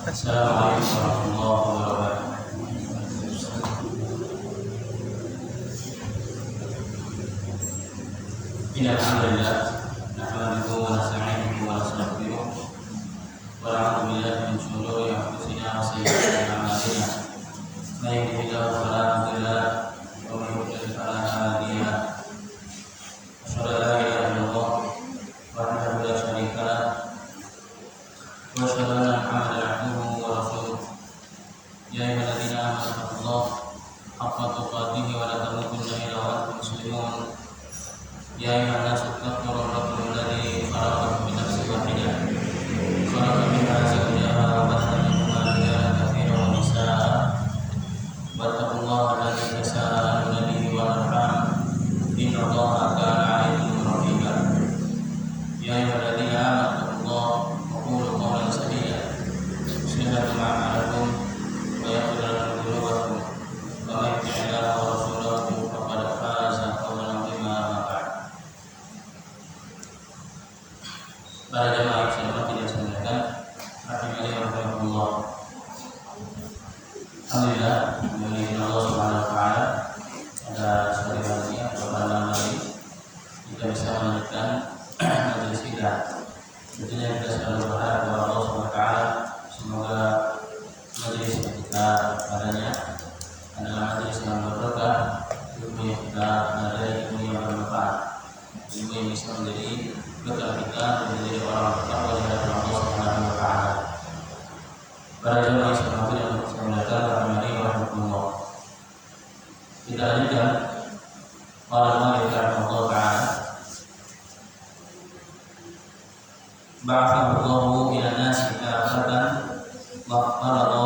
Assalamualaikum warahmatullahi wabarakatuh. Alhamdulillah, nahmaduhu wa nasta'inuhu wa nastaghfiruh wa na'udzu billahi min shururi anfusina wa sayyi'ati a'malina. May yahdihillahu fala mudilla lahu wa may yudlil fala hadiya lahu. Asyhadu an la ilaha illallah wahdahu la syarika lahu wa asyhadu anna Muhammadan abduhu wa rasuluh. Ya ayyuhalladzina amanu taqullaha haqqa tuqatih wa la tamutunna illa wa antum muslimun. Ya ayyuhan nasu ittaqu rabbakum alladzi khalaqakum min nafsin wahidah khalaqa minha zawjaha wa batha minhuma rijalan katsiran wa nisaa'a wattaqullaha alladzi tasaaluna bihi wal arham innallaha kana 'alaykum raqiba. Ya ayyuhalladzina amanu taqullaha wa qulu qawlan sadida yuslih lakum a'malakum wa yaghfir lakum dhunubakum wa may yuti'illaha wa rasulahu faqad faza fawzan 'azima. Para jamaah yang saya hormati dan saya muliakan, rahimani wa rahimakumullah. Alhamdulillah, dengan Allah Subhanahu wa taala ada sore hari atau malam hari kita bisa melanjutkan majelis kita. Tentunya kita selalu berharap kepada Allah Subhanahu wa taala semoga majelis kita padanya adalah majelis yang berberkah, ilmu yang kita pelajari, ilmu yang bermanfaat, ilmu yang bisa menjadi bekal kita menjadi orang bertakwa di hadapan Allah Subhanahu wa taala. Para jemaah yang saya muliakan, rahimani wa rahimakumullah. Kita lanjutkan qala Allah taala ba'athahu Allahu ila nasi kafatan wa farada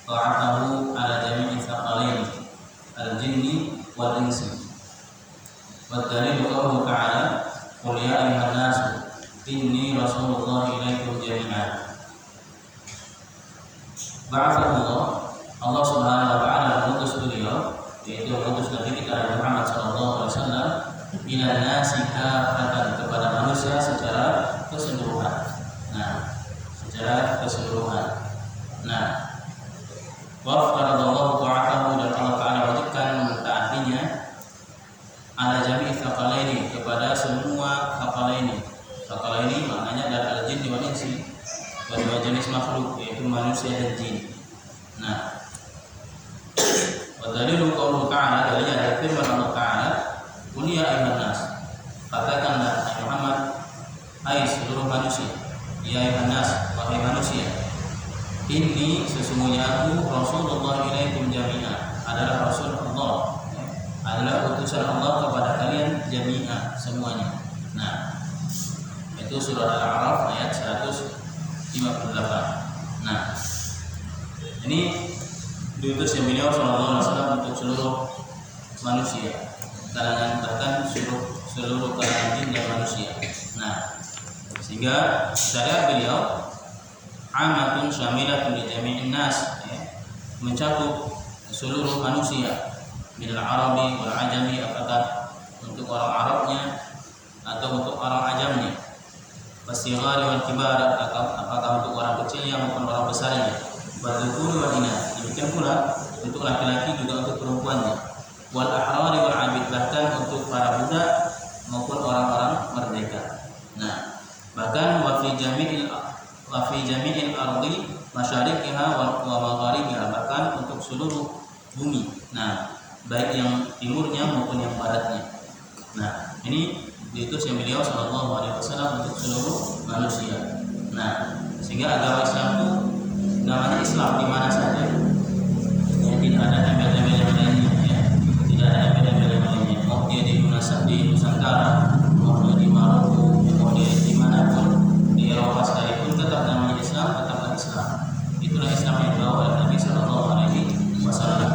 ta'atahu ala jami'i thaqalain al-jinni wal insi. Wa dalilu qawluhu ta'ala qul ya ayyuhan nas inni rasulullah ilaikum jami'an. Ba'athahu Allah Subhanahu wa taala mengutus beliau, yaitu mengutus Nabi kita Muhammad sallallahu alaihi wasallam ila nasi kafatan, kepada manusia secara keseluruhan. Secara keseluruhan. Wa faradallahu ta'atahu, dan Allah taala wajibkan mentaatinya ala jami'i thaqalaini, kepada semua thaqalaini. Thaqalaini maknanya adalah al-jin wal insi, kedua jenis makhluk yaitu manusia dan jin. Wa dalilu qauluhu ta'ala, dalilnya adalah firman Allah taala, qul ya ayyuhan nas, katakanlah hai Muhammad, hai seluruh manusia, ya ayyuhan nas, wahai manusia, inni sesungguhnya aku rasulullah ilaikum jami'an, adalah rasul Allah, adalah utusan Allah kepada kalian jami'ah, semuanya. Itu surah Al-A'raf ayat 158. Ini diutusnya beliau sallallahu alaihi wasallam untuk seluruh manusia, kalangan, bahkan seluruh kalangan jin dan manusia. Sehingga syariat beliau amatun syamilatun li jami'in nas, mencakup seluruh manusia, minal arabi wal ajami, apakah untuk orang Arabnya atau untuk orang ajamnya, wasigari wal kibar, apakah untuk orang kecilnya maupun orang besarnya, wadzukuri wal inas, demikian pula untuk laki-laki juga untuk perempuannya, wal ahrari wal abid, bahkan untuk para budak maupun orang-orang merdeka. Bahkan wa fi jami'il ardi masyariqiha wa magharibiha, bahkan untuk seluruh bumi, baik yang timurnya maupun yang baratnya. Ini diutusnya beliau sallallahu alaihi wasallam untuk seluruh manusia. Sehingga agama Islam itu namanya Islam di mana saja, tidak ada embel-embel lainnya, tidak ada embel-embel lainnya. Mau dia di Nusantara, mau dia di Maroko, mau dia di manapun di Eropa sekalipun, tetap namanya Islam, tetaplah Islam. Itulah Islam yang dibawa oleh Nabi sallallahu alaihi wasallam.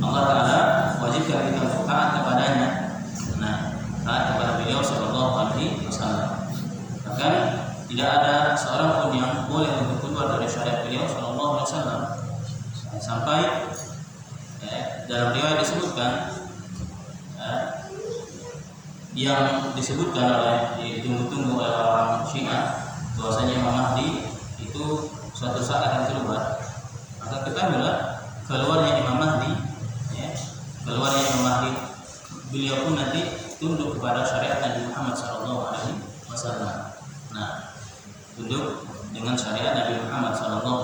Allah taala Alaihi Wasallam. Sampai dalam riwayat disebutkan yang disebutkan oleh ditunggu-tunggu oleh orang Syiah bahwasanya Imam Mahdi itu suatu saat akan keluar. Maka ketahuilah keluarnya Imam Mahdi, keluarnya Imam Mahdi, beliau pun nanti tunduk kepada syariat Nabi Muhammad SAW. Nah, tunduk dengan syariat Nabi Muhammad SAW.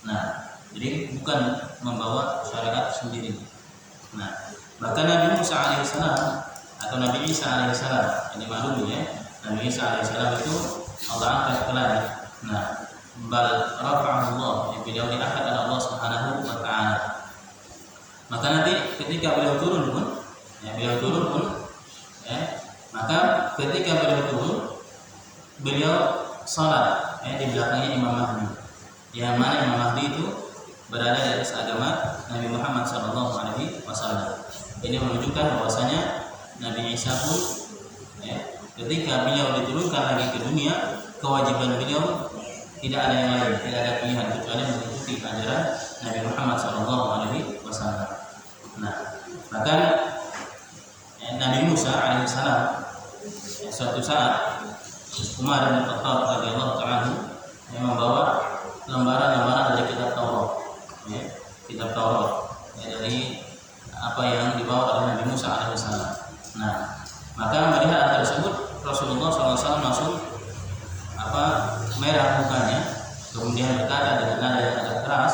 Nah, jadi bukan membawa syariat sendiri. Nah, bahkan Nabi Musa alaihissalam atau Nabi Isa alaihissalam, ini maklum ya, Nabi Isa alaihissalam itu Allah angkat ke langit. Nah, bal rafa'ahu Allah, yang beliau diangkat oleh Allah Subhanahu wa taala. Maka nanti ketika beliau turun pun, maka ketika beliau turun, beliau salat di belakangnya Imam Mahdi. Yang mana Imam Mahdi itu berada di atas agama Nabi Muhammad SAW. Ini menunjukkan bahwasanya Nabi Isa pun ketika beliau diturunkan lagi ke dunia, kewajiban beliau tidak ada yang lain, tidak ada pilihan kecuali mengikuti ajaran Nabi Muhammad SAW. Nah, bahkan Nabi Musa alaihissalam suatu saat Umar bin Khattab radhiyallahu ta'ala membawa lembaran-lembaran dari kitab Taurat, dari apa yang dibawa oleh Nabi Musa alaihissalam. Nah, maka melihat hal tersebut Rasulullah SAW langsung merah mukanya, kemudian berkata dengan nada yang agak keras,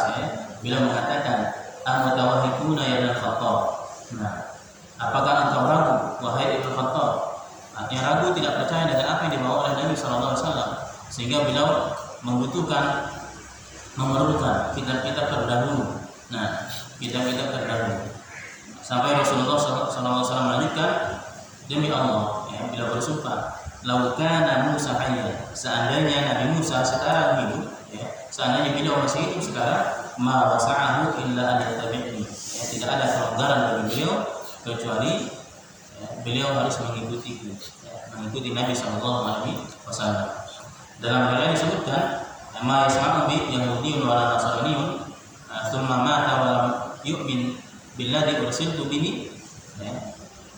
bila mengatakan amutawahhiduna ya Ibn Khattab. Nah, apakah engkau ragu wahai Ibn Khattab? Artinya ragu, tidak percaya dengan apa yang dibawa oleh Nabi SAW, sehingga beliau memerlukan kitab-kitab terdahulu. Nah, kitab-kitab terdahulu sampai Rasulullah SAW melanjutkan, demi Allah, bila bersumpah, lau kana Musa hayya, seandainya Nabi Musa sekarang hidup, seandainya beliau masih hidup sekarang, ma wasa'ahu illa an yattabi'ni, tidak ada kelonggaran bagi beliau kecuali beliau harus mengikuti Nabi SAW. Dalam riwayat disebutkan, ma yasma'u bi yahudiyyun wa la nasraniyyun thumma mata wa lam yu'min billadzi ursiltu bihi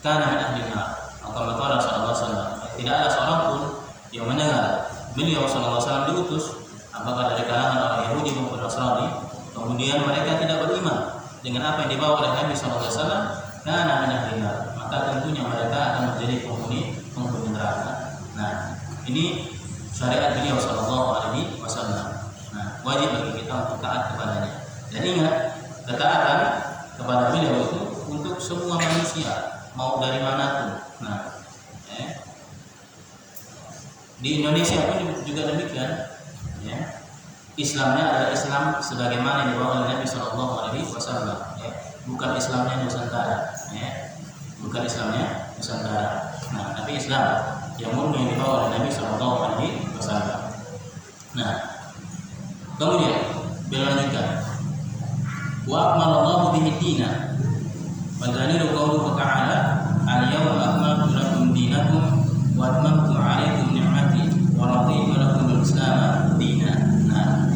kana min ahli nar. Kama qala sallallahu alaihi wasallam, tidak ada seorang pun yang mendengar beliau sallallahu alaihi wasallam diutus, apakah dari kalangan orang Yahudi maupun Nasrani, kemudian mereka tidak beriman dengan apa yang dibawa oleh Nabi sallallahu alaihi wasallam, kana min ahli nar, maka tentunya mereka akan menjadi penghuni neraka. Nah, ini syariat beliau sallallahu alaihi wasallam. Nah, wajib bagi kita untuk taat kepadanya. Dan ingat, ketaatan kepada beliau itu untuk semua manusia, mau dari manapun. Nah, di Indonesia pun juga demikian. Islamnya adalah Islam sebagaimana yang dibawa oleh Nabi Shallallahu Alaihi Wasallam. Bukan Islamnya Nusantara. Bukan Islamnya Nusantara. Nah, tapi Islam yang murni yang dibawa oleh Nabi Shallallahu Alaihi Wasallam. Nah, kemudian beliau lanjutkan, wa akmalallahu bihi dina wa dalilu qawluhu ta'ala al-yawma akmaltu lakum dinakum wa atmamtu 'alaikum ni'mati wa raditu lakum al-islam dinan. Nah,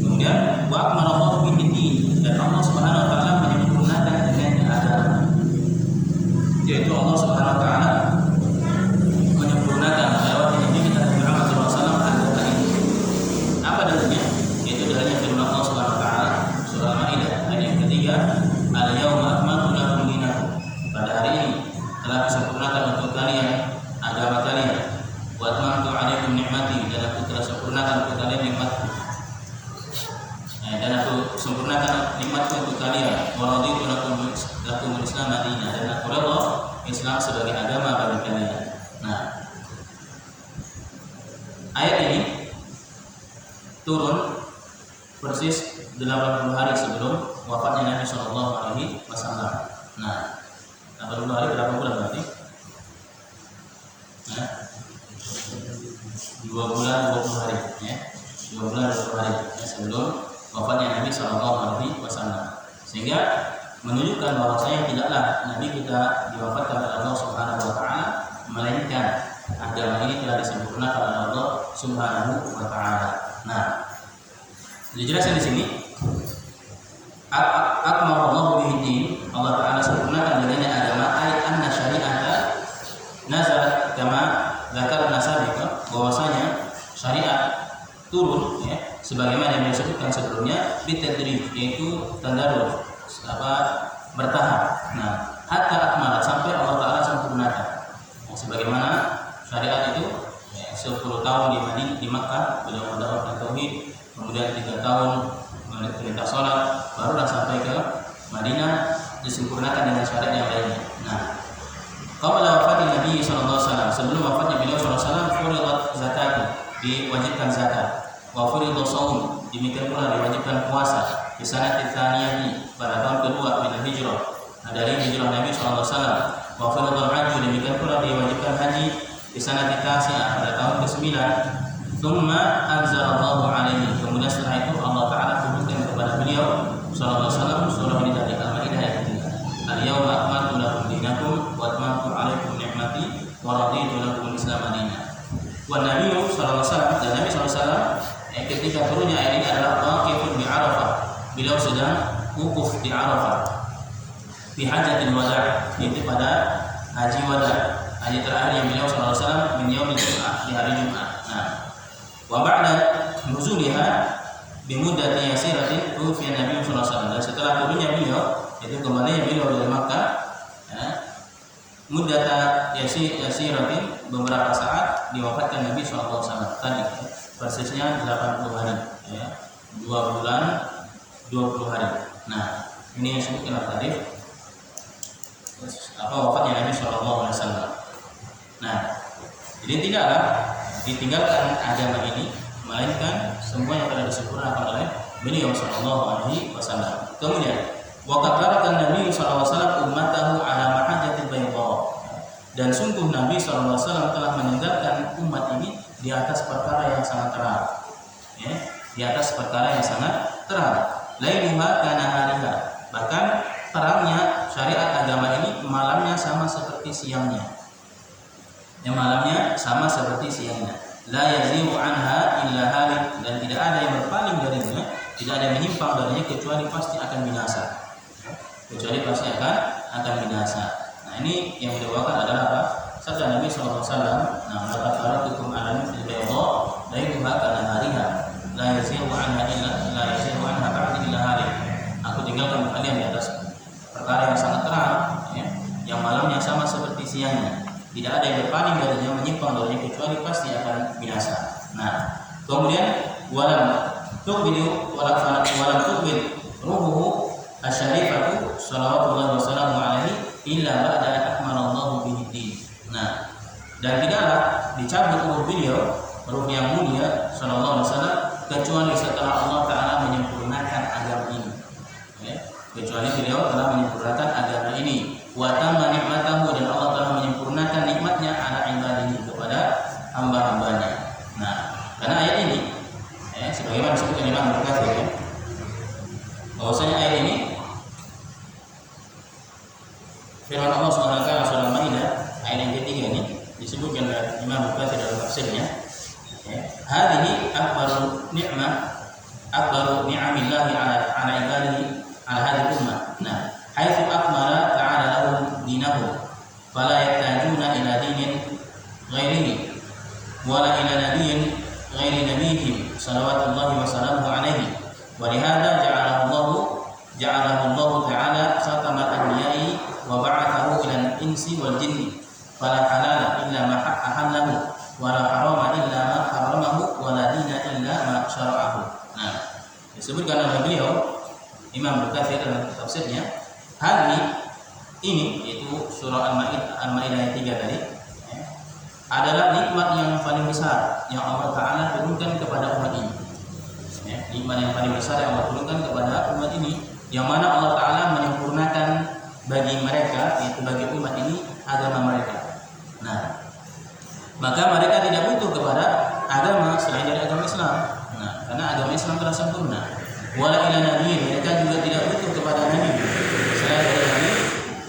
kemudian wa akmalallahu bihi din, dan Allah Subhanahu wa taala menyempurnakan dengannya agama, yaitu Allah Subhanahu wa taala menyempurnakan lewat Nabi kita Muhammad SAW agama ini. Apa dalilnya? Yaitu dalilnya firman Allah Subhanahu wa taala surah Al-Maidah ayat yang ketiga, al-yawma akmaltu lakum dinakum, pada hari ini telah disempurnakan untuk kalian agama kalian, wa atmamtu 'alaikum ni'mati, dan aku telah sempurnakan untuk kalian nikmatku, dan aku sempurnakan nikmatku untuk kalian, wa raditu lakum al-islam dinan, dan aku redha Islam sebagai agama bagi kalian. Nah, ayat ini turun persis 80 hari sebelum wafatnya Nabi Shallallahu Alaihi Wasallam. Nah, 80 hari berapa bulan berarti? 2 bulan 20 hari, 2 bulan 20 hari sebelum wafatnya Nabi Shallallahu Alaihi Wasallam. Sehingga menunjukkan bahwasanya tidaklah Nabi kita diwafatkan oleh Allah Subhanahu Wa Taala, melainkan agama ini telah disempurnakan oleh Allah Subhanahu Wa Taala. Nah, Dijelaskan di sini, akmalullahu bihi din, Allah Ta'ala sempurnakan dengannya agama, ay anna syari'ata nazalat kama dzakarna sabiqa, bahwasanya syariat turun ya sebagaimana yang disebutkan sebelumnya, bitadrij, yaitu tadarruj, bertahap. Nah, hatta akmalat, sampai Allah Ta'ala sempurnakan. Nah, sebagaimana syariat itu ya, 10 tahun di Makkah beliau mendapatkan tauhid, kemudian 3 tahun perintah sholat, barulah sampai ke Madinah disempurnakan dengan syariat yang lainnya. Nah, qabla wafatin Nabi sallallahu alaihi wasallam, sebelum wafatnya beliau sallallahu alaihi wasallam, furidat zakat, diwajibkan zakat, wa furidu shaum, demikian pula diwajibkan puasa, di sanati tsaniyati, pada tahun kedua min hijrah, dari hijrah Nabi sallallahu alaihi wasallam, wa furidul haji, demikian pula diwajibkan haji, di sanati tasi'ah, pada tahun ke-9. Tsumma anzalallahu alaihi, kemudian setelah itu Allah Ta'ala turunkan kepada beliau sallallahu alaihi wasallam surah ini dari Al-Maidah ayat 3. Al-yawma akmaltu lakum dinakum wa atmamtu 'alaikum ni'mati wa raditu lakum al-Islam dinan. Wa Nabi sallallahu alaihi wasallam, dan Nabi sallallahu alaihi wasallam ketika turunnya ayat ini adalah waqifun di Arafah. Beliau sedang wukuf di Arafah. Fi hajjatil wada', yaitu pada haji wada', haji terakhir yang beliau sallallahu alaihi wasallam min yaumil Jum'ah, di hari Jumat. Nah, wa ba'da nuzuliha bimuddati yasiratin tufiya Nabi sallallahu alaihi wasallam, dan setelah turunnya beliau, itu kembali beliau dari Makkah ya, muddata yasiratin, beberapa saat, diwafatkan Nabi sallallahu alaihi wasallam tadi ya, persisnya 80 hari ya, 2 bulan 20 hari. Nah, ini yang disebutkan tadi wafatnya Nabi sallallahu alaihi wasallam. Nah, jadi tidaklah ditinggalkan agama ini, melainkan semua yang telah disempurnakan oleh beliau sallallahu alaihi wasallam. Kemudian waqad taraka Nabi sallallahu alaihi wasallam ummatahu ala mahajjatil bayda, dan sungguh Nabi sallallahu alaihi wasallam telah meninggalkan umat ini di atas perkara yang sangat terang ya, di atas perkara yang sangat terang. Lailuha kana hariha, bahkan terangnya syariat agama ini malamnya sama seperti siangnya. Yang malamnya sama seperti siangnya. La yazimu anha illa halik, dan tidak ada yang berpaling darinya, tidak ada yang menyimpang darinya kecuali pasti akan binasa. Kecuali pasti akan binasa. Nah, ini yang dibawakan adalah apa? Sabda Nabi sallallahu alaihi wasallam, "Nah, laqad taratukum 'ala mithli bayda, lailuha kana hariha, la yazimu anha ba'da illa halik." Aku tinggalkan kalian di atas perkara yang sangat terang ya, yang malamnya sama seperti siangnya. Tidak ada yang berpaling darinya, menyimpang darinya, kecuali pasti akan binasa. Nah, kemudian walam tuqbilu ruhuhu asyarifatu sallallahu wasallam alaihi illa ba'da akmalallahu bihi din. Nah, dan tidaklah dicabut ruh beliau, ruh yang mulia sallallahu alaihi wasallam, kecuali setelah Allah Ta'ala menyempurnakan agama ini ya, kecuali beliau telah menyempurnakan agama ini. Wa tamma nikmatahu, dan Allah telah menyempurnakan nikmatnya ala ibadihi, kepada hamba-hambanya. Nah, karena ayat ini ya, sebagaimana disebutkan Imam Al-Bukhari ya, bahwasanya ayat ini firman Allah Subhanahu wa taala surah Al-Maidah ayat yang ketiga ini disebutkan oleh Imam Al-Bukhari dalam tafsirnya ya, hadhihi akbaru ni'amillahi ala ibadihi ala hadhihi ummah. Nah, haitsu akmala ta'ala lahum dinahum fala yahtajuna ila dinin ghairihi wala ila nabiyyin ghairi nabiyihim salawatullahi wa salamuhu alaihi, wa lihada ja'alahu Allah ta'ala khatamal anbiya'i wa ba'athahu ila al-insi wal jinni fala halala illa ma ahallahu wa la harama illa ma haramahu wa la dina illa ma syara'ahu. Nah, disebutkan oleh beliau Imam Bukhari dalam tafsirnya, hari ini yaitu surah Al-Maidah ayat 3 tadi ya, adalah nikmat yang paling besar yang Allah Ta'ala turunkan kepada umat ini ya, nikmat yang paling besar yang Allah turunkan kepada umat ini, yang mana Allah Ta'ala menyempurnakan bagi mereka, yaitu bagi umat ini, agama mereka. Nah, maka mereka tidak butuh kepada agama selain dari agama Islam. Nah, karena agama Islam telah sempurna. Wala ila nabiyyin, mereka juga tidak butuh kepada nabi selain dari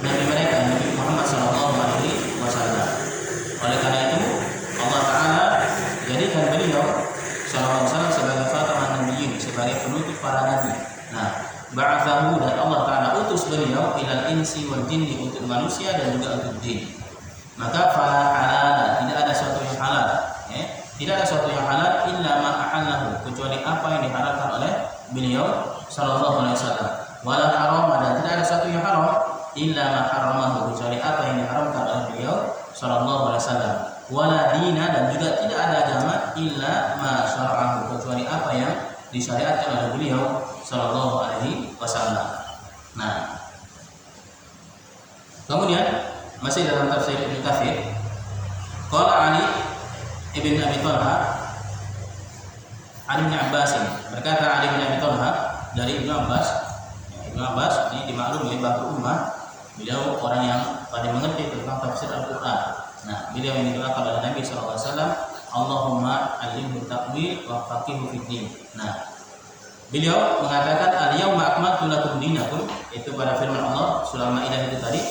nabi mereka, Nabi Muhammad sallallahu alaihi wasallam. Oleh karena itu Allah Ta'ala jadikan beliau sallallahu alaihi wasallam sebagai khataman nabiyyin, sebagai penutup para nabi. Nah, ba'atsahu, dan Allah Ta'ala utus beliau ilal insi wal jinni, untuk manusia dan juga untuk jin. Maka fala halala, tidak ada sesuatu yang halal, tidak ada sesuatu yang halal illa ma ahallahu, kecuali apa yang dihalalkan oleh beliau sallallahu alaihi wasallam. Wala haram, dan tidak ada sesuatu yang haram illa ma haramahu, kecuali apa yang diharamkan oleh beliau sallallahu alaihi wasallam. Wala dina, dan juga tidak ada agama illa ma syara'ahu, kecuali apa yang disyariatkan oleh beliau sallallahu alaihi wasallam. Nah, kemudian masih dalam tafsir Ibnu Katsir, qala Ali ibn Abi Thalha Ali bin Abbas, berkata Ali bin Abi Thalha dari Ibnu Abbas. Ibnu Abbas ini dimaklumi Bapak Ummah, beliau orang yang paling mengerti tentang tafsir Al-Qur'an. Nah, beliau yang didoakan oleh Nabi sallallahu alaihi wasallam, Allahumma alimhu taqwil wa faqihu fid din. Nah, beliau mengatakan al-yauma akmaltu lakum dinakum, itu pada firman Allah surah Al-Maidah itu tadi,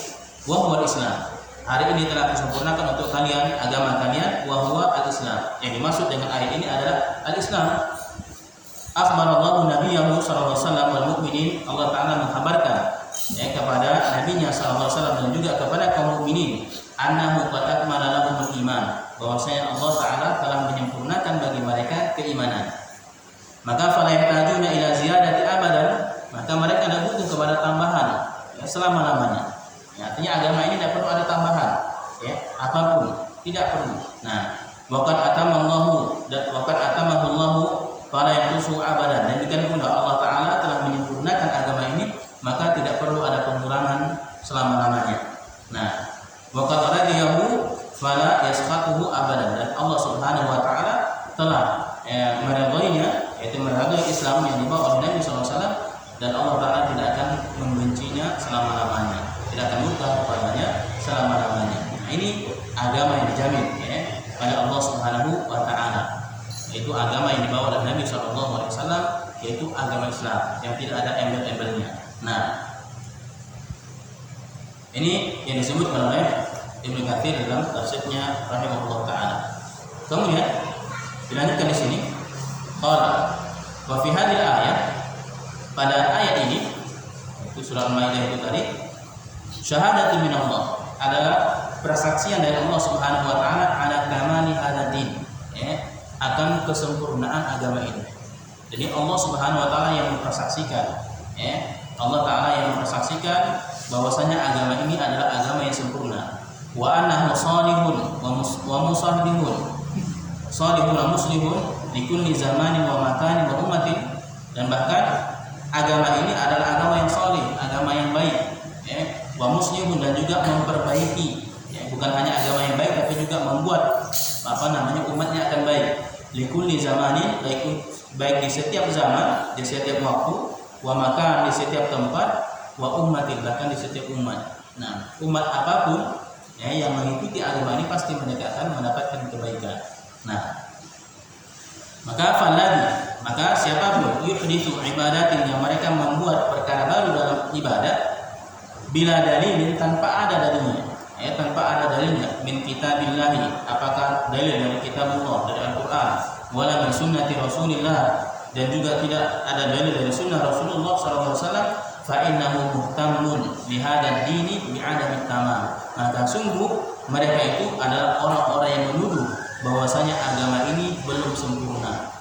wa huwal Islam. Hari ini telah kusempurnakan untuk kalian agama kalian, wa huwa al-Islam. Yang dimaksud dengan ayat ini adalah al-Islam. Akhbarallahu nabiyahu sallallahu alaihi wasallam wal mu'minin, Allah Ta'ala mengkhabarkan kepada nabinya sallallahu alaihi wasallam dan juga kepada kaum mukminin, annahu qad akmala lahumul iman, bahwasanya Allah Ta'ala telah menyempurnakan bagi mereka keimanan. Maka fala yahtajuna ila ziyadati abadan, maka mereka tidak butuh kepada tambahan selama-lamanya. Artinya agama ini tidak perlu ada tambahan, apapun tidak perlu. Nah, waqad atamallahu, dan waqad atamallahu fala yanqusu abadan, dan demikian pula Allah Ta'ala telah menyempurnakan agama ini, maka tidak perlu ada pengurangan selama-lamanya. Nah, waqad radiyahu fala yasqatuhu abadan, dan Allah Subhanahu wa Ta'ala telah meridainya, yaitu meridai Islam yang dibawa oleh Nabi SAW, dan Allah Ta'ala tidak akan membencinya selama-lamanya, tidak akan murka kepadanya selama-lamanya. Nah, ini agama yang dijamin pada Allah Subhanahu wa Ta'ala, yaitu agama yang dibawa oleh Nabi SAW, yaitu agama Islam yang tidak ada embel-embelnya. Nah, ini yang disebutkan oleh Ibnu Katsir dalam tafsirnya rahimahullah taala. Kemudian dilanjutkan di sini, qala wa fi hadhihi ayat, pada ayat ini itu surah Al-Maidah itu tadi, syahadatu minallah, adalah persaksian dari Allah Subhanahu wa Ta'ala ala kamali hadzal, akan kesempurnaan agama ini. Jadi Allah Subhanahu wa Ta'ala yang mempersaksikan, Allah Ta'ala yang mempersaksikan bahwasanya agama ini adalah agama yang sempurna. Wa annahu salihun wa musallihun, salihun wa muslihun di kulli zamanin wa makanin wa ummatin, dan bahkan agama ini adalah agama yang salih, agama yang baik, wa muslihun, dan juga memperbaiki, bukan hanya agama yang baik tapi juga membuat umatnya akan baik. Likulli zamanin, baik di setiap zaman, di setiap waktu, wa makan, di setiap tempat, wa ummatin, bahkan di setiap umat. Nah, umat apapun yang mengikuti agama ini pasti mendapatkan kebaikan. Nah, maka siapapun yuhditsu ibadatin, yang mereka membuat perkara baru dalam ibadah, bila dalilin, tanpa ada dalilnya, tanpa ada dalilnya, min kitabillahi, apakah dalil dari kitabullah, dari Al-Qur'an, wala min sunnati Rasulillah, dan juga tidak ada dalil dari sunnah Rasulullah SAW, fa innahu muhtammun bi hadzal dini bi adami tamam, maka sungguh mereka itu adalah orang-orang yang menuduh bahwasanya agama ini belum sempurna,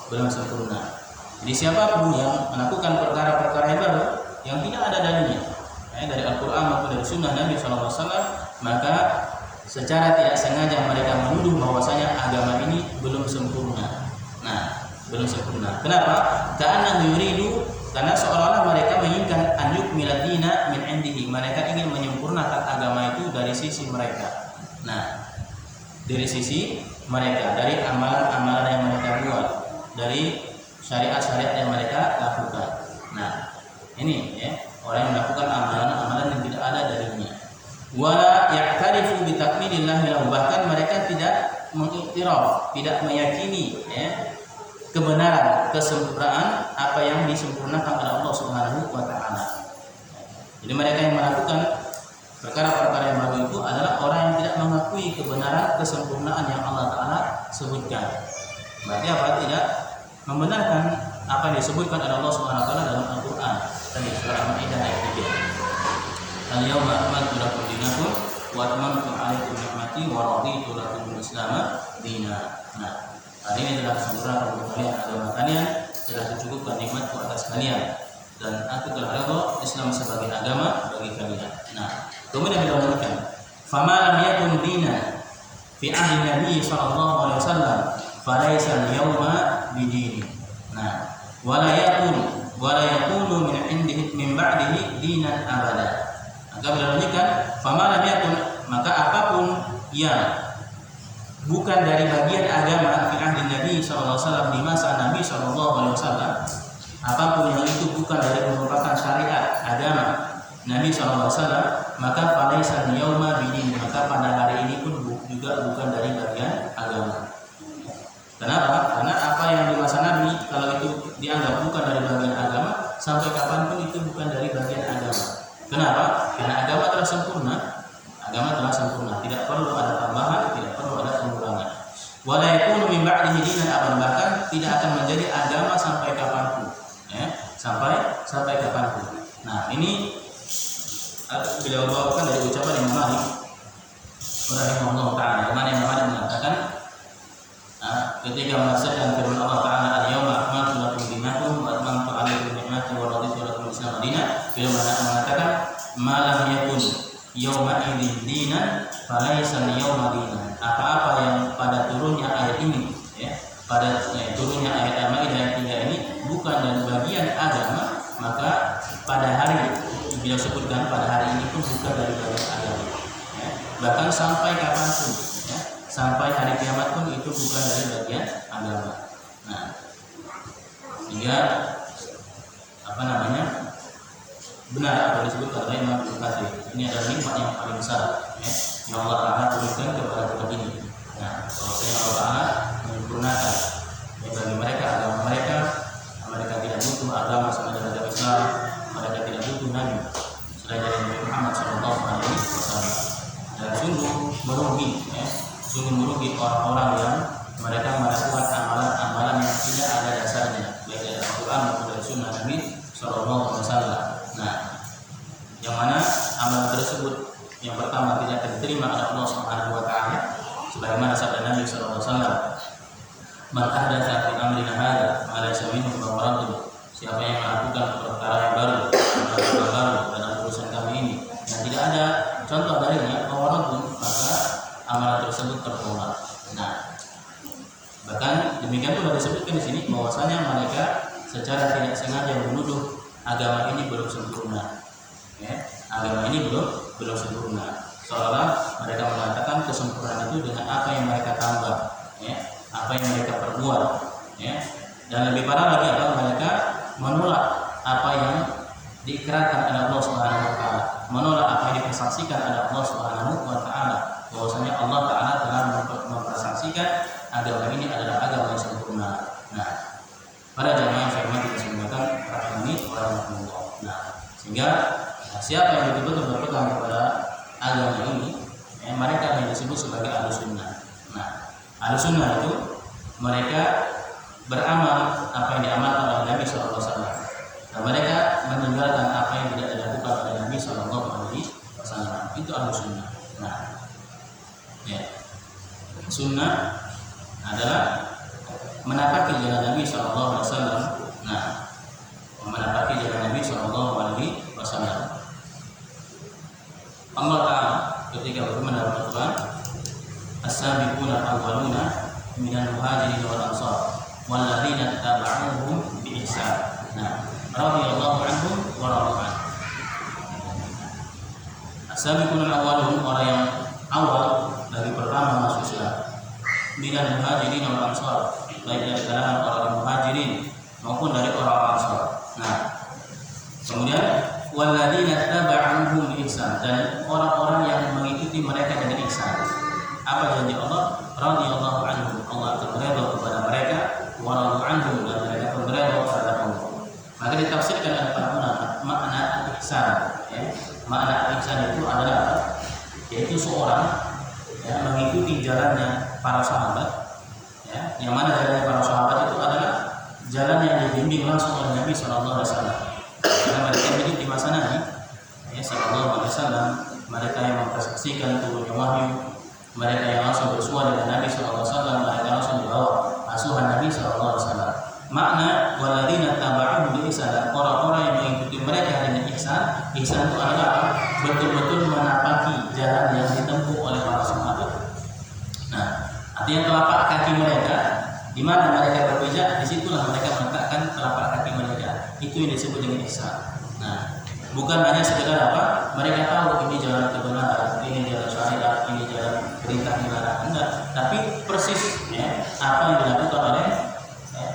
belum sempurna. Jadi siapapun yang melakukan perkara-perkara yang baru yang tidak ada dalilnya, dari Al-Quran maupun dari Sunnah Nabi SAW, maka secara tidak sengaja mereka menuduh bahwasanya agama ini belum sempurna. Nah, belum sempurna. Kenapa? Karena yuridu, karena seolah-olah mereka menginginkan an yukmila dina min indihi, mereka ingin menyempurnakan agama itu dari sisi mereka. Nah, dari sisi mereka, dari amalan-amalan yang mereka buat, dari syariat-syariat yang mereka lakukan. Nah, ini orang yang melakukan amalan-amalan yang tidak ada darinya. Wala ya'tarifu bi takmilillah lahu, bahkan mereka tidak mengiktiraf, tidak meyakini kebenaran, kesempurnaan apa yang disempurnakan oleh Allah Subhanahu wa Ta'ala. Jadi mereka yang melakukan perkara-perkara yang baru itu adalah orang yang tidak mengakui kebenaran, kesempurnaan yang Allah Ta'ala sebutkan. Berarti apa? membenarkan apa yang disebutkan oleh Allah Subhanahu wa taala dalam Al-Qur'an tadi surah Al-Maidah ayat 3. Al-yauma akmaltu lakum dinakum wa atmamtu 'alaikum ni'mati wa raditu lakum al-Islam dinan. Nah, hari ini telah sempurnakan untuk kalian agama kalian, telah kucukupkan nikmatku atas kalian, dan aku telah redha Islam sebagai agama bagi kalian. Nah, kemudian beliau menyebutkan, "Fama lam yakun dinan fi ahli Nabi sallallahu alaihi wasallam, falaysa al-yawma bidini." Nah, wala yakunu min indihi min ba'dihi dinan abada. Maka beliau menyebutkan, "Fama lam yakun," maka apapun yang bukan dari bagian agama fi ahli Nabi sallallahu alaihi wasallam, di masa Nabi sallallahu alaihi wasallam, apapun yang itu bukan dari merupakan syariat agama Nabi sallallahu alaihi wasallam, maka falaisa yauma bidin, maka pada hari ini pun juga bukan dari bagian agama. Kenapa? Karena apa yang di masa Nabi kalau itu dianggap bukan dari bagian agama, sampai kapanpun itu bukan dari bagian agama. Kenapa? Karena agama telah sempurna. Agama telah sempurna, tidak perlu ada tambahan, tidak perlu ada pengurangan. Wala yakunu min ba'dihi dinan abadan, bahkan tidak akan menjadi agama sampai kapanpun, ya, sampai kapanpun. Nah, ini beliau bawakan dari ucapan Imam Malik rahimahullah taala, di mana Imam Malik mengatakan ketika menafsirkan firman Allah taala, "Al-yauma akmaltu lakum dinakum wa atmamtu 'alaikum ni'mati wa raditu lakum al-Islam dinan," beliau mengatakan, "Ma lam yakun yauma idzin dinan falaisa yauma dinan." Apa-apa yang pada turunnya ayat ini, ya, pada turunnya ayat Al-Maidah ayat 3 ini bukan dari bagian agama, maka pada hari beliau sebutkan, pada hari ini pun bukan dari bagian agama, ya. Bahkan sampai kapanpun, ya, sampai hari kiamat pun itu bukan dari bagian agama. Nah, sehingga apa namanya, benar apa disebut oleh Imam Ibnu Katsir, ini adalah nikmat yang paling besar, ya, yang Allah Taala berikan kepada kita ini. Nah, bahwasanya Allah Taala menyempurnakan, ya, bagi mereka agama mereka tidak butuh agama selain dari agama Islam, mereka tidak butuh nabi selain dari Nabi Muhammad sallallahu alaihi wasallam. Dan sungguh merugi orang-orang yang mereka melakukan amalan-amalan yang tidak ada dasarnya, baik dari Al-Quran maupun dari Sunnah Nabi sallallahu alaihi wasallam. Nah, yang mana amalan tersebut yang pertama tidak diterima oleh Allah Subhanahu wa taala, sebagaimana sabda Nabi sallallahu alaihi wasallam, "Man ahdatsa fi amrina hadza ma laysa minhu fa huwa radd." Siapa yang melakukan perkara yang baru dalam urusan kami ini yang tidak ada contoh darinya, fa huwa radd, maka amalan tersebut tertolak. Nah, bahkan demikian pula disebutkan di sini bahwasanya mereka secara tidak sengaja menuduh agama ini belum sempurna, ya, agama ini belum sempurna, seolah mereka mengatakan kesempurnaan itu dengan apa yang mereka tambah, ya, apa yang mereka perbuat, ya. Dan lebih parah lagi adalah mereka menolak apa yang diikrarkan oleh Allah Subhanahu wa taala, menolak apa yang dipersaksikan oleh Allah Subhanahu wa taala, bahwasanya Allah taala telah mempersaksikan agama ini adalah agama yang sempurna. Nah, para jamaah yang saya hormati dan semoga rahmani wa rahmatullah. Nah, sehingga siapa yang betul-betul berpegang kepada agama ini, mereka yang disebut sebagai Ahlussunnah. Nah, Ahlussunnah itu mereka beramal apa yang diamalkan oleh Nabi sallallahu alaihi wasallam. Dan mereka meninggalkan apa yang tidak dilakukan oleh Nabi sallallahu alaihi wasallam. Itu Ahlussunnah. Nah, ya. Sunnah adalah menapaki jalan Nabi sallallahu alaihi wasallam. Nah, menapaki jalan Nabi sallallahu alaihi wasallam. Allah Taala ketika berfirman dalam Al-Qur'an, "As-sabiquna al-awwaluna minal muhajirin wal ansar wal ladzina tabauhum bi ihsan." Nah, radhiyallahu anhum wa radu an. As-sabiquna al-awwalun, orang yang awal dari pertama masuk Islam, minal muhajirin wal ansar, baik dari kalangan orang muhajirin maupun dari orang ansar. Nah, kemudian walladzina tabauhum bi ihsan, dan orang-orang yang mengikuti mereka dengan ihsan. Apa janji Allah? Radhiyallahu anhum, Allah akan meridha kepada mereka, wa radu anhum, dan mereka pun meridha kepada Allah. Maka ditafsirkan oleh para ulama makna ihsan, ya. Makna ihsan itu adalah yaitu seorang, ya, mengikuti jalannya para sahabat, ya, yang mana jalannya para sahabat itu adalah jalan yang dibimbing langsung oleh Nabi Sallallahu Alaihi Wasallam. Karena mereka hidup di masa Nabi Sallallahu Alaihi Wasallam, mereka yang mempersaksikan turunnya wahyu, mereka yang langsung bersua dengan Nabi Sallallahu Alaihi Wasallam, mereka langsung dibawa asuhan Nabi Sallallahu Alaihi Wasallam. Makna waladina taba'u bi ihsan, orang-orang yang mengikuti mereka dengan ihsan. Ihsan itu adalah betul-betul menapaki jalan yang ditempuh oleh para sahabat. Nah, artinya telapak kaki mereka di mana mereka berpijak, disitulah mereka meletakkan telapak kaki mereka. Itu yang disebut dengan ihsan. Nah, bukan hanya sekedar apa? Mereka tahu ini jalan kebenaran, ini jalan syariat, ini jalan perintah dilarang, enggak. Tapi persis apa yang dilakukan oleh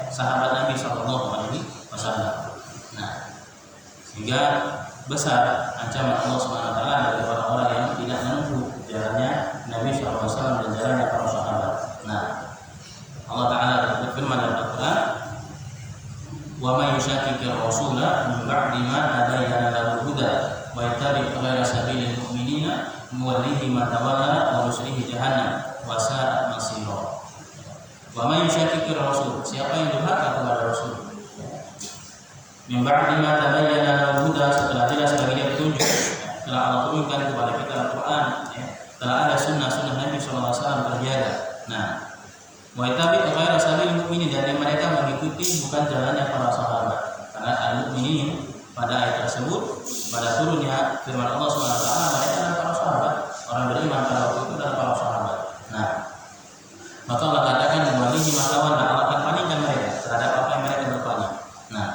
sahabat Nabi Sallallahu Alaihi Wasallam. Nah, sehingga besar ancaman Allah Subhanahu Wa Taala dari orang-orang yang tidak menempuh jalannya Nabi Sallallahu Alaihi Wasallam dan jalannya para sahabat. Nah, Allah Taala berfirman dalam Al-Quran, "Wa may yushaqiqir rasula min ba'di ma tabayyana lahu huda wa yattabi' ghayra sabilil mu'minina nuwallihi ma tawalla wa nuslihi jahannam wa sa'at masira." Wa may yushaqiqir rasul, siapa yang durhaka kepada Rasul, min ba'di ma tabayyana lahu huda, setelah jelas bagi dia petunjuk, telah Allah turunkan kepada kita Al-Quran, telah ada sunnah-sunnah Nabi Sallallahu Alaihi Wasallam terjaga. Nah, wa yattabi' ghayra sabilil mu'minin, dan mereka mengikuti bukan jalannya para sahabat. Karena al-mu'minin pada ayat tersebut, pada turunnya firman Allah Subhanahu Wa Taala, mereka adalah para sahabat, orang beriman pada waktu itu adalah para sahabat. Nah, maka Allah katakan walihi matawalla, Allah akan palingkan mereka terhadap apa yang mereka berpaling. Nah,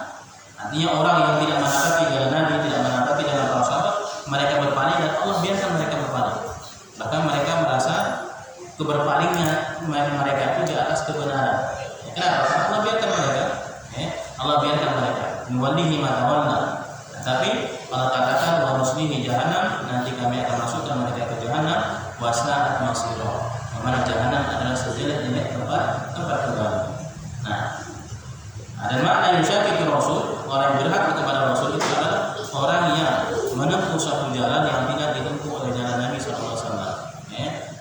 artinya orang yang tidak menapaki jalan Nabi, tidak menapaki jalan para sahabat, mereka berpaling dan Allah biarkan mereka berpaling. Bahkan mereka merasa keberpalingnya mereka itu di atas kebenaran. Kenapa? Allah biarkan mereka. Allah biarkan mereka. Walihi matawalla. Tapi Allah katakan wa nuslihi jahannam, nanti kami akan masukkan mereka ke jahannam wa sa'at masira. Mana jahanam adalah sejelek-jelek tempat kembali. Nah, ada makna yushaqiqir rasul, orang yang berhak kepada Rasul itu adalah orang yang menempuh suatu jalan yang tidak ditempuh oleh jalan Nabi Sallallahu Alaihi Wasallam.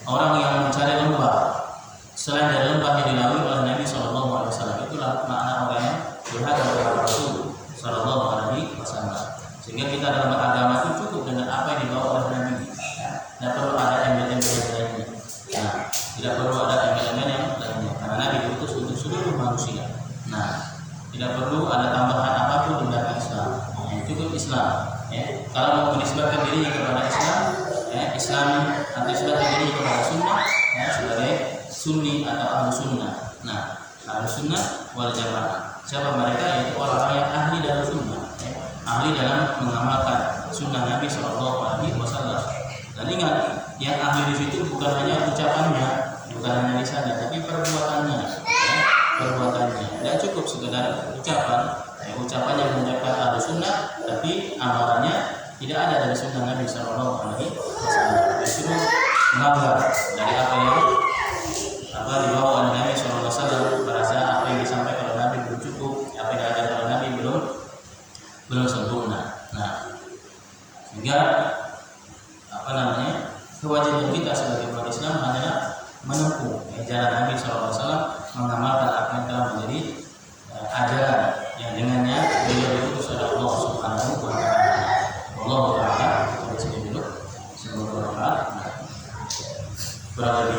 Orang yang mencari lembah selain dari lembah yang dilalui oleh Nabi Sallallahu Alaihi Wasallam, itulah makna orang yang berhak kepada Rasul Sallallahu Alaihi Wasallam. Sehingga kita dalam agama itu cukup dengan apa yang dibawa oleh Nabi. Tidak perlu ada embel-embel lainnya. Nah, tidak perlu ada embel-embel yang lainnya, karena Nabi diutus untuk seluruh manusia. Nah, tidak perlu ada tambahan apapun di dalam Islam. Cukup Islam. Kalau mau menisbahkan dirinya kepada Islam, Islam atau menisbahkan dirinya kepada Sunnah, sebagai Sunni atau Ahlu Sunnah. Nah, Ahlu Sunnah wal Jamaah. Siapa mereka? Yaitu orang-orang yang ahli dalam Sunnah, ahli dalam mengamalkan Sunnah Nabi Sallallahu Alaihi Wasallam. Dan ingat, yang ahli di situ bukan hanya ucapannya, bukan hanya lisannya, tapi perbuatannya. Perbuatannya tidak cukup sekedar ucapan, ucapan yang mengucapkan ahlu sunnah, tapi amalannya tidak ada dari sunnah Nabi Sallallahu Alaihi Wasallam. Justru melanggar dari apa yang dibawa oleh Nabi Sallallahu Alaihi Wasallam. Merasa apa yang disampaikan oleh Nabi belum cukup, apa yang ada oleh Nabi belum sempurna. Nah, sehingga kewajiban kita sebagai umat Islam adalah menempuh jalan Nabi Sallallahu Alaihi Wasallam, mengamalkan apa yang telah menjadi ajaran yang dengannya beliau diutus oleh Allah Subhanahu wa Ta'ala. Allah Ta'ala, kita di sini dulu. Semoga bermanfaat. Kurang lebih